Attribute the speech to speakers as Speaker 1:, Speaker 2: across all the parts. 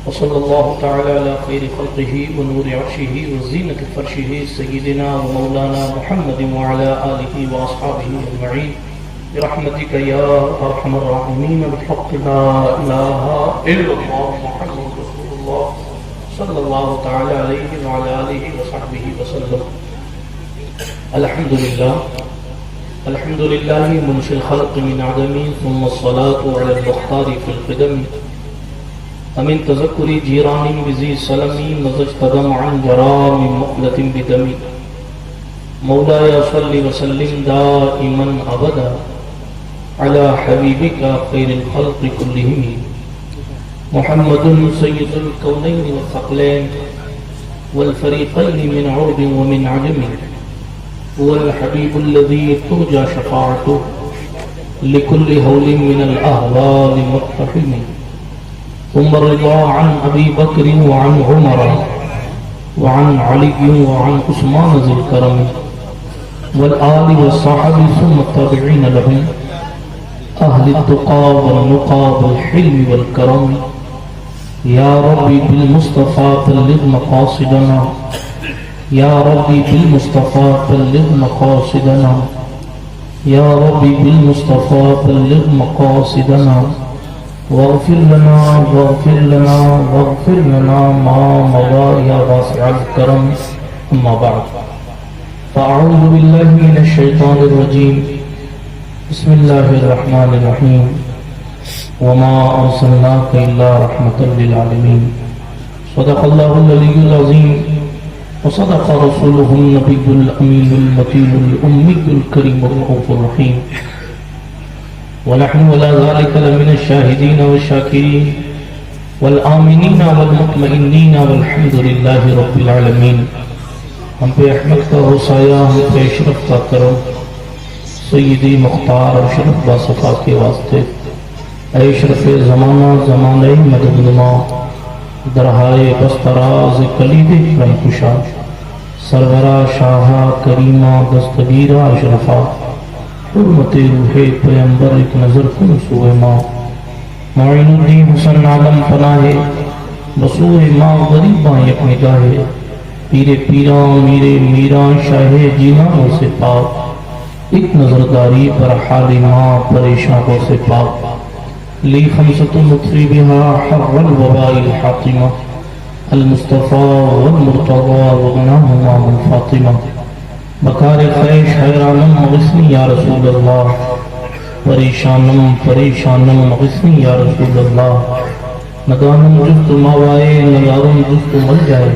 Speaker 1: وصلى الله تعالى على خير خلقه ونور عرشه وزينة فرشه سيدنا ومولانا محمد وعلى آله وأصحابه أجمعين برحمتك يا أرحم الراحمين بحق لا إله إلا الله محمد رسول الله صلى الله تعالى عليه وعلى آله وصحبه وسلم. الحمد لله منشئ الخلق من عدم ثم الصلاة على المختار في القدم ومن تذكر جيران بذي سلم مزجت دمعا جرى من مقلة بدم. مولاي صل وسلم دائما أبدا على حبيبك خير الخلق كلهم محمد سيد الكونين والثقلين والفريقين من عرب ومن عجم. هو الحبيب الذي ترجى شفاعته لكل هول من الأهوال مقتحم. ثم الرضا عن أبي بكر وعن عمر وعن علي وعن عثمان ذي الكرم والآل والصحب ثم التابعين لهم أهل التقى والنقى والحلم والكرم. يا ربي بالمصطفى بلغ مقاصدنا يا ربي بالمصطفى بلغ مقاصدنا يا ربي بالمصطفى بلغ مقاصدنا واغفر لنا واغفر لنا واغفر لنا ما مضى يا واسع الكرم. أما بعد فأعوذ بالله من الشيطان الرجيم. بسم الله الرحمن الرحيم. وما أرسلناك إلا رحمة للعالمين. صدق الله العلي العظيم وصدق رسوله النبي الأمين المتين الأمي الكريم الرؤوف الرحيم. ونحن ولا ذلك لمن الشاهدين والشاكرين والآمنين والمطمئنين والحمد لله رب العالمين. ہم پہ احمد کا حسایہ، ہم پہ اشرف کا کرم، سیدی مختار اشرف باصفا کے واسطے. اے اشرف زمانہ زمانہ مدد نما درہائے بستراز کلید کرم کشا سرورہ شاہا کریمہ دستگیرہ اشرفا حرمت روح پیمبر ایک نظر کن سوئے ماں معین الدین حسن عالم پناہے بسوئے ماں غریباں یک نگاہے پیر پیران میرے میران شاہ جینانوں سے پاک ایک نظرداری پر حال ماں پریشان ہو سے پاک. لی خمسۃ مطفی بہا حر الوباء الحاطمہ المصطفیٰ والمرتضی وغناہما من فاطمہ. بکار خیش حیرانم مغسنی یا رسول اللہ پریشانم پریشانم مغسنی یا رسول اللہ. ندانم جست ماوائے نگارم جست مل جائے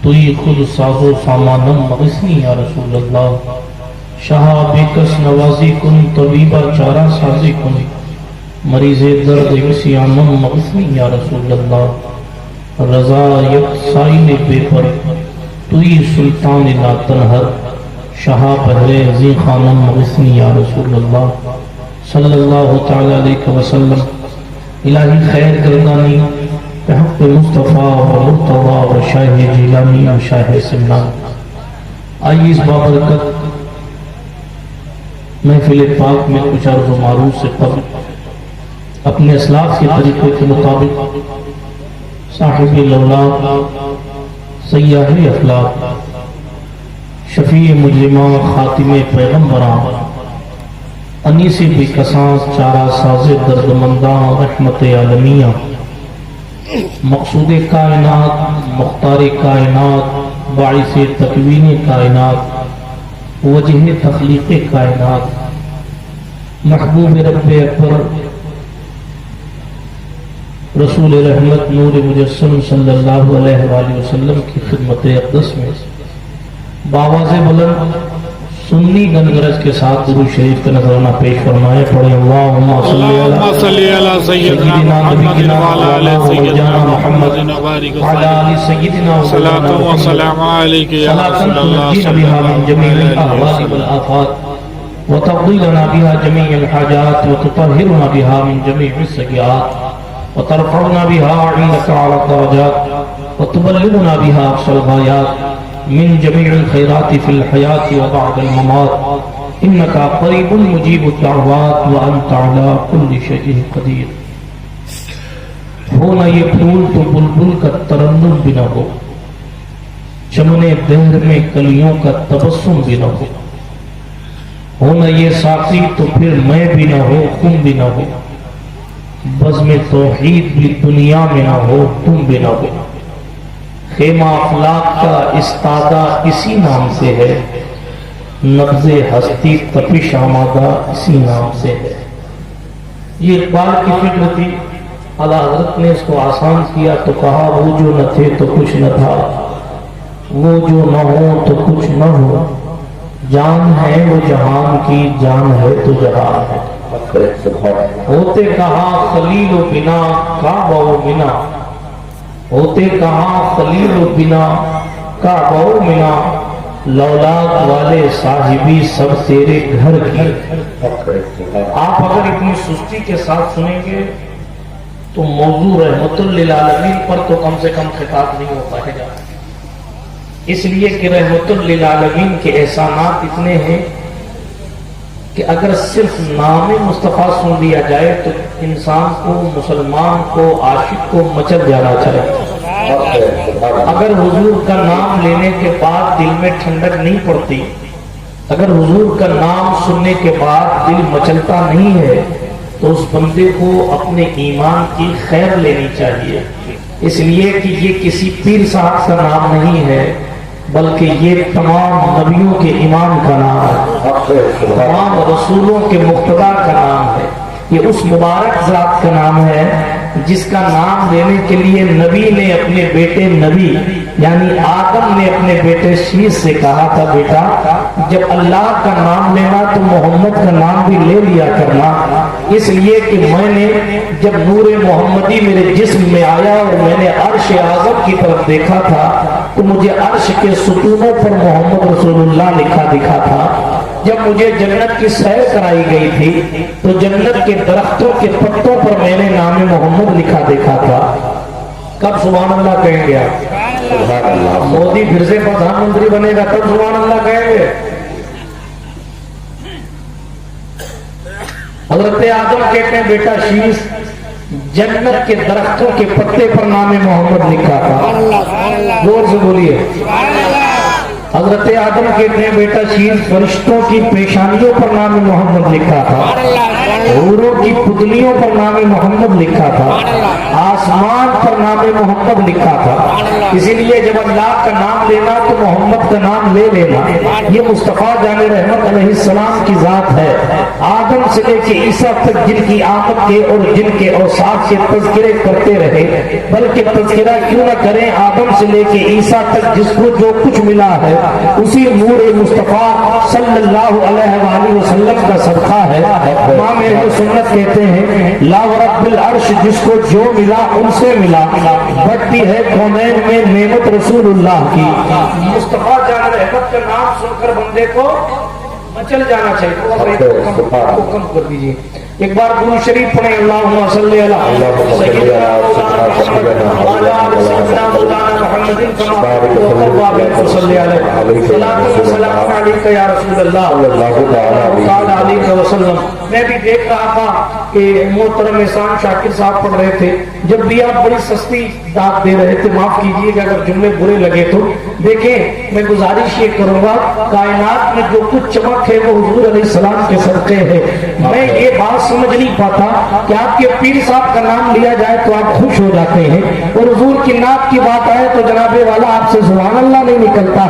Speaker 1: توی خود ساز و سامانم مغسنی یا رسول اللہ. شہا بیکس نوازی کن طبیبہ چارہ سازی کن مریض درد وسیانم مغسنی یا رسول اللہ. رضا یک سائل بے پر توی سلطان لا تنہر شہا پہلے زی خانم مغسنی یا رسول اللہ صلی اللہ تعالی علیہ وسلم. الہی خیر گردانی بحق مصطفیٰ و مرتضی و شاہ جیلانی و شاہ سمنان. آئیے اس بابرکت محفل پاک میں کچھ عرض و معروف سے قبل اپنے اسلاف کے طریقے کے مطابق صاحب الاولاد سیاح اخلاق شفیع مجرمان خاتم پیغمبران انیس بے کساں چارہ ساز دردمنداں رحمت عالمیہ مقصود کائنات مختار کائنات باعث تکوین کائنات وجہ تخلیق کائنات محبوب رب اکبر رسول رحمت نور مجسم صلی اللہ علیہ وآلہ وسلم کی خدمت اقدس میں باواز بلند سنی گنگرج کے ساتھ درود شریف کا نذرانہ پیش فرمائے. پڑھیں اللہم صلی علی سیدنا محمد وعلی آل سیدنا محمد وعلی آل سیدنا صلاۃ و سلام علیک یا رسول اللہ صلی اللہ علیہ وسلم جميع الاهوال والآفات وتقضي لنا بها جميع الحاجات وتطهرنا بها من جميع السيئات وترفعنا بها عندك على الدرجات وتبلغنا بها أقصى الغايات من جميع الخيرات في الحياة وبعد الممات إنك قريب مجيب الدعوات وأنت على كل شيء قدير. ہو نہ یہ پھول تو بلبل کا ترنم بھی نہ ہو، چمنے دہر میں کلیوں کا تبسم بھی نہ ہو نہ یہ ساقی تو پھر میں بھی نہ ہو، تم بھی نہ ہو، بزم توحید بھی دنیا میں نہ ہو، تم بھی نہ ہو، خیمہ اخلاق کا استادہ اسی نام سے ہے، نبض ہستی تپش آمادہ اسی نام سے ہے۔ یہ اقبال کی فکر تھی، اعلیٰ حضرت نے اس کو آسان کیا تو کہا وہ جو نہ تھے تو کچھ نہ تھا، وہ جو نہ ہو تو کچھ نہ ہو، جان ہے وہ جہان کی، جان ہے تو جہان ہے۔ ہوتے کہاں خلیل و بنا کعبہ و منا، ہوتے کہاں خلیل و بنا کعبہ و منا، لولاک والے صاحبی سب تیرے گھر کی۔ آپ اگر اتنی سستی کے ساتھ سنیں گے تو موضوع رحمت للعالمین پر تو کم سے کم خطاب نہیں ہو پائے گا، اس لیے کہ رحمت للعالمین کے احسانات اتنے ہیں کہ اگر صرف نام مصطفیٰ سن لیا جائے تو انسان کو، مسلمان کو، عاشق کو مچل جانا چاہیے۔ اگر حضور کا نام لینے کے بعد دل میں ٹھنڈک نہیں پڑتی، اگر حضور کا نام سننے کے بعد دل مچلتا نہیں ہے تو اس بندے کو اپنے ایمان کی خیر لینی چاہیے، اس لیے کہ یہ کسی پیر صاحب کا نام نہیں ہے بلکہ یہ تمام نبیوں کے امام کا نام ہے، تمام رسولوں کے مقتدا کا نام ہے، یہ اس مبارک ذات کا نام ہے جس کا نام لینے کے لیے نبی نے اپنے بیٹے نبی یعنی آدم نے اپنے بیٹے شیش سے کہا تھا بیٹا جب اللہ کا نام لینا تو محمد کا نام بھی لے لیا کرنا، اس لیے کہ میں نے جب نور محمدی میرے جسم میں آیا اور میں نے عرش اعظم کی طرف دیکھا تھا تو مجھے عرش کے ستونوں پر محمد رسول اللہ لکھا دکھا تھا، جب مجھے جنت کی سیر کرائی گئی تھی تو جنت کے درختوں کے پتوں پر میں نے نام محمد لکھا دیکھا تھا۔ کب سبحان اللہ کہیں گے آپ؟ مودی پھر سے پردھان منتری بنے گا تب سبحان اللہ کہیں گے۔ حضرت آدم کہتے ہیں بیٹا شیش جنت کے درختوں کے پتے پر نام محمد لکھا تھا، زور سے بولیے۔ حضرت آدم کہتے ہیں بیٹا شیش فرشتوں کی پیشانیوں پر نام محمد لکھا تھا، حوروں کی پتلیوں پر نام محمد لکھا تھا، آسمان پر نام محمد لکھا تھا، اسی لیے جب اللہ کا نام لینا تو محمد کا نام لے لینا، یہ مصطفیٰ جان رحمت علیہ السلام کی ذات ہے۔ آدم سے لے کے عیسیٰ تک جن کی آمد کے اور جن کے اوصاف کے تذکرے کرتے رہے، بلکہ تذکرہ کیوں نہ کریں، آدم سے لے کے عیسیٰ تک جس کو جو کچھ ملا ہے اسی نور مصطفیٰ صلی اللہ علیہ وآلہ وسلم کا صدقہ ہے۔ امام اہل سنت کہتے ہیں لا رب العرش جس کو جو ملا ان سے ملا، بڑھتی ہے کونین میں نعمت رسول اللہ کی۔ مصطفیٰ جان رحمت کا نام سن کر بندے کو مچل جانا چاہیے، حکم کر دیجیے۔ ایک بار درود شریف پڑھیں، اللہم صلی علی سیدنا مولانا محمد کما بارک صلی علیہ السلام علیکہ یا رسول اللہ علیہ وسلم۔ میں بھی دیکھ رہا تھا کہ محترم احسان شاکر صاحب پڑھ رہے تھے، جب بھی آپ بڑی سستی داد دے رہے تھے، معاف کیجیے گا اگر جملے برے لگے تو۔ دیکھیں میں گزارش یہ کروں گا، کائنات میں جو کچھ چمک ہے وہ حضور علیہ السلام کے صدقے ہے۔ میں یہ بات سمجھ نہیں پاتا کہ آپ کے پیر صاحب کا نام لیا جائے تو آپ خوش ہو جاتے ہیں اور حضور کی نعت کی بات آئے تو جناب والا آپ سے سبحان اللہ نہیں نکلتا۔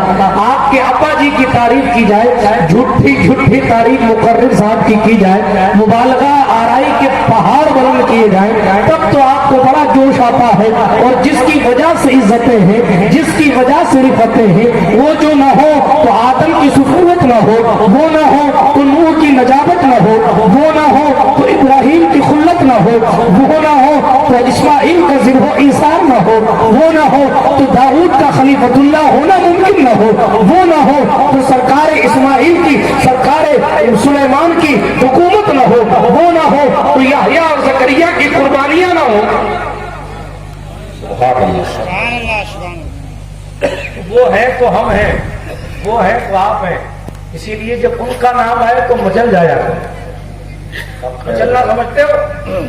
Speaker 1: آپ کے ابا جی کی تعریف کی جائے، جھوٹی تعریف مقرر صاحب کی جائے، مبالغہ آرائی کے پہاڑ بلند کیے جائیں، تب تو آپ کو بڑا جوش آتا ہے، اور جس کی وجہ سے عزتیں ہیں، جس کی وجہ سے رفتیں ہیں، وہ جو نہ ہو تو آدم کی سفوت نہ ہو، وہ نہ ہو تو نوح کی نجابت نہ ہو، وہ نہ ہو تو ابراہیم کی خلت نہ ہو، وہ نہ ہو تو اسماعیل کا ذبح و ایثار نہ ہو، وہ نہ ہو تو داؤد کا خلیفۃ اللہ ہونا ممکن نہ ہو، وہ نہ ہو تو سرکار اسماعیل کی، سرکار سلیمان کی حکومت نہ ہو، وہ نہ ہو تو یحییٰ اور زکریا کی قربانیاں نہ ہو۔ وہ ہے تو ہم ہیں، وہ ہے تو آپ ہیں، اسی لیے جب ان کا نام آئے تو مچل جایا کرو۔ مچلنا سمجھتے ہو؟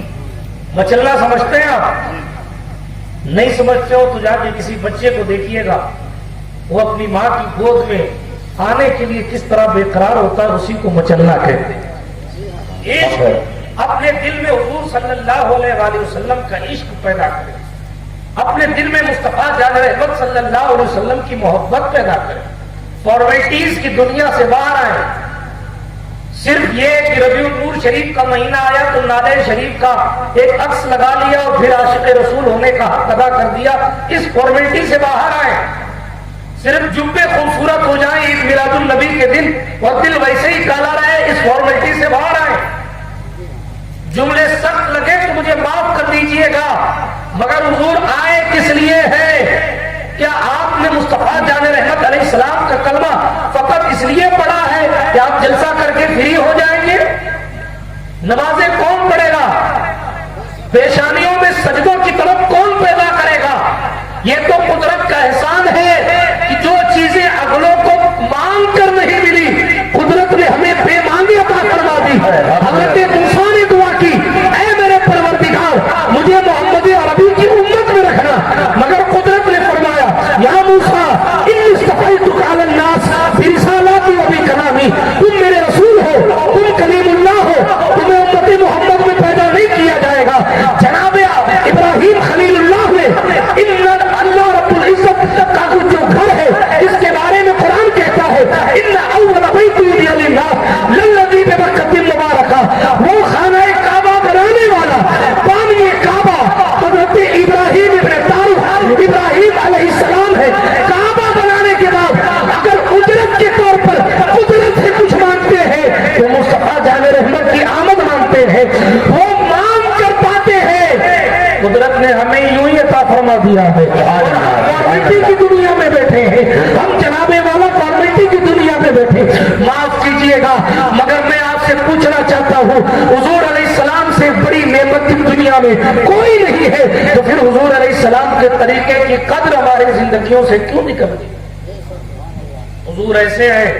Speaker 1: مچلنا سمجھتے ہیں آپ؟
Speaker 2: نہیں سمجھتے ہو تو جا کے کسی بچے کو دیکھیے گا، وہ اپنی ماں کی گود میں آنے کے لیے کس طرح بے قرار ہوتا ہے، اسی کو مچلنا کہتے ہیں۔ عشق، اپنے دل میں حضور صلی اللہ علیہ وآلہ وسلم کا عشق پیدا کرے، اپنے دل میں مصطفیٰ جان رحمت صلی اللہ علیہ وسلم کی محبت پیدا کرے، فارمیلٹیز کی دنیا سے باہر آئے۔ صرف یہ کہ ربیع النور شریف کا مہینہ آیا تو نادر شریف کا ایک عکس لگا لیا اور پھر عاشق رسول ہونے کا حق ادا کر دیا، اس فارمیلٹی سے باہر آئے۔ صرف جبے خوبصورت ہو جائیں عید میلاد النبی کے دن اور دل ویسے ہی کالا رہے، اس فارمیلٹی سے باہر آئے۔ جملے سخت لگے تو مجھے معاف کر دیجئے گا، مگر حضور آئے کس لیے ہے؟ کیا آپ نے مصطفیٰ جان رحمت علیہ السلام کا کلمہ فقط اس لیے پڑھا ہے کہ آپ جلسہ کر کے فری ہو جائیں گے؟ نمازیں کون پڑھے گا؟ پیشانیوں میں سجدوں کی طرف کون پیدا کرے گا؟ یہ تو قدرت کا احسان ہے کہ جو چیزیں اگلوں کو مانگ کر نہیں ملی، قدرت نے ہمیں بے مانگی عطا فرما دی۔ حضرت موسیٰ نے دعا کی، اے میرے پروردگار مجھے محمد عربی کی امت میں رکھنا، مگر قدرت نے فرمایا یا موسیٰ انی اصطفیتک علی الناس برسالاتی و بکلامی، تم میرے رسول ہو، تم کلیم اللہ ہو، تمہیں امت محمد میں پیدا نہیں کیا جائے گا۔ جناب ابراہیم خلیل اللہ نے اللہ رب العزت کا جو گھر ہے اس کے بارے میں قرآن کہتا ہے ان اول بیت وضع للناس للذی ببرکۃ مبارکہ، وہ خانہ کعبہ بنانے والا بانی کعبہ حضرت ابراہیم ابن طارق ابراہیم علیہ السلام ہے۔ کعبہ بنانے کے بعد اگر اجرت کے طور پر قدرت سے کچھ مانگتے ہیں تو مصطفیٰ جان رحمت کی آمد مانگتے ہیں، وہ مانگ کر پاتے ہیں۔ قدرت نے ہمیں یوں ہی عطا فرما دیا ہے، فارمیلٹی کی دنیا میں بیٹھے ہیں ہم، جناب والا فارمیلٹی کی دنیا میں بیٹھے۔ معاف کیجئے گا مگر میں آپ سے پوچھنا چاہتا ہوں، حضور علیہ السلام سے بڑی نعمت دنیا میں کوئی نہیں ہے، تو پھر حضور علیہ السلام کے طریقے کی قدر ہماری زندگیوں سے کیوں نہیں کرتی؟ حضور ایسے ہیں،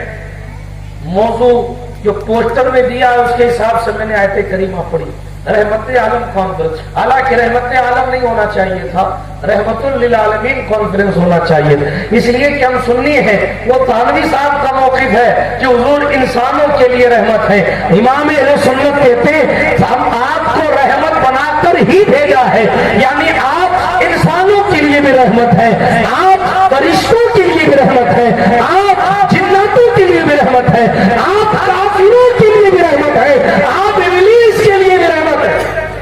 Speaker 2: موضوع جو پوسٹر میں دیا ہے اس کے حساب سے میں نے آیت کریمہ پڑھی، رحمت عالم کانفرنس، حالانکہ رحمت عالم نہیں ہونا چاہیے تھا، رحمت للعالمین کانفرنس ہونا چاہیے، اس لیے کہ ہم سنی ہیں۔ وہ تھانوی صاحب کا موقف ہے کہ حضور انسانوں کے لیے رحمت ہے، امام اہل سنت کہتے ہیں ہم آپ کو رحمت بنا کر ہی بھیجا ہے، یعنی آپ انسانوں کے لیے بھی رحمت ہے، آپ فرشتوں کے لیے بھی رحمت ہے، آپ جناتوں کے لیے بھی رحمت ہے، آپ کافروں کے لیے بھی رحمت ہے، آپ ابلیس کے لیے بھی رحمت ہے۔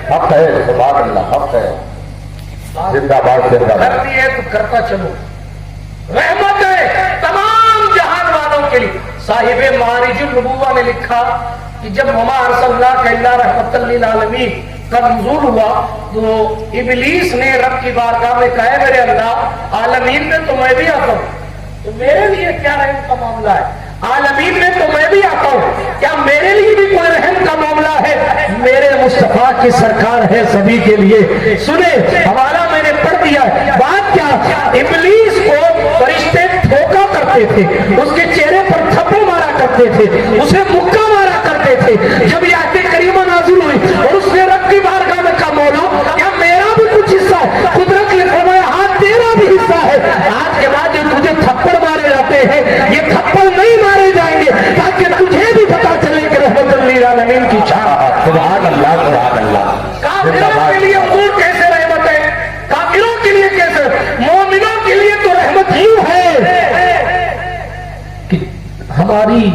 Speaker 3: حق ہے، سبحان اللہ، حق ہے، زندہ باد زندہ باد۔
Speaker 2: کرتی ہے تو کرتا چلو، رحمت ہے تمام جہان والوں کے لیے۔ صاحب معارج النبوہ نے لکھا کہ جب وما ارسلناک الا رحمۃ للعالمین کا نزول ہوا تو ابلیس نے رب کی بارگاہ میں کہا میرے اللہ عالمین میں تو میں بھی آتا ہوں، تو میرے لیے کیا رحم کا معاملہ ہے؟ عالمین میں تو میں بھی آتا ہوں، کیا میرے لیے بھی کوئی رحم کا معاملہ ہے؟ میرے مصطفیٰ کی سرکار ہے سبھی کے لیے۔ سنیں حوالہ میں نے پڑھ دیا ہے، بات کیا، ابلیس کو فرشتے ٹھوکا کرتے تھے، اس کے چہرے پر تھپڑ مارا کرتے تھے، اسے مکہ مارا کرتے تھے۔ جب یہ آیت کریمہ نازل ہوئی اور اس نے رب کی بارگاہ میں کہا مولا کیا میرا بھی کچھ حصہ ہے؟ قدرت نے فرمایا ہاں تیرا بھی حصہ ہے۔ آج کے بعد جو تجھے تھپڑ مارے جاتے ہیں یہ تھپڑ نہیں مارے جائیں گے تاکہ تجھے بھی پتا چلے کہ رحمت للعالمین کی چھاپ۔
Speaker 3: سبحان اللہ، سبحان اللہ۔
Speaker 2: کافروں کے لیے حضور کیسے رحمت ہے؟ کافروں کے لیے کیسے؟ مومنوں کے لیے تو رحمت یوں ہے کہ ہماری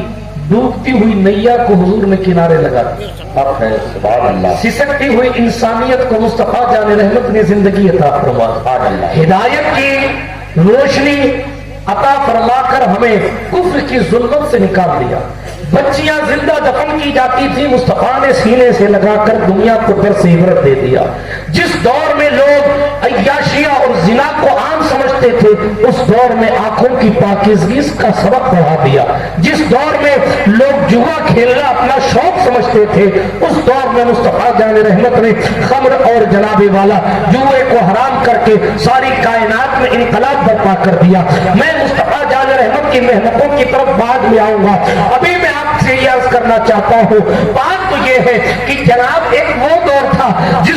Speaker 2: ڈوبتی ہوئی نیا کو حضور نے کنارے لگا دیا،
Speaker 3: حق ہے، سبحان اللہ۔
Speaker 2: سسکتی ہوئی انسانیت کو مصطفیٰ جان رحمت نے زندگی عطا فرما،
Speaker 3: سبحان اللہ۔
Speaker 2: ہدایت کی روشنی عطا فرما کر ہمیں کفر کی ظلمت سے نکال دیا۔ بچیاں زندہ دفن کی جاتی تھی، مصطفیٰ نے سینے سے لگا کر دنیا کو پھر سے عبرت دے دیا۔ جس دور میں لوگ عیاشیہ اور زنا کو عام سمجھتے تھے اس دور میں آنکھوں کی پاکیزگی کا سبق پڑھا دیا۔ جس دور میں لوگ جوا کھیلنا اپنا شوق سمجھتے تھے اس دور میں مصطفیٰ جان رحمت نے خمر اور جناب والا جوئے کو حرام کر کے ساری کائنات میں انقلاب برپا کر دیا۔ میں مصطفیٰ جان رحمت کی محنتوں کی طرف بعد میں آؤں گا، ابھی میں آپ سے یہ عرض کرنا چاہتا ہوں، بات تو یہ ہے کہ جناب ایک وہ دور تھا جس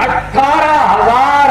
Speaker 2: 18,000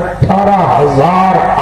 Speaker 2: 18,000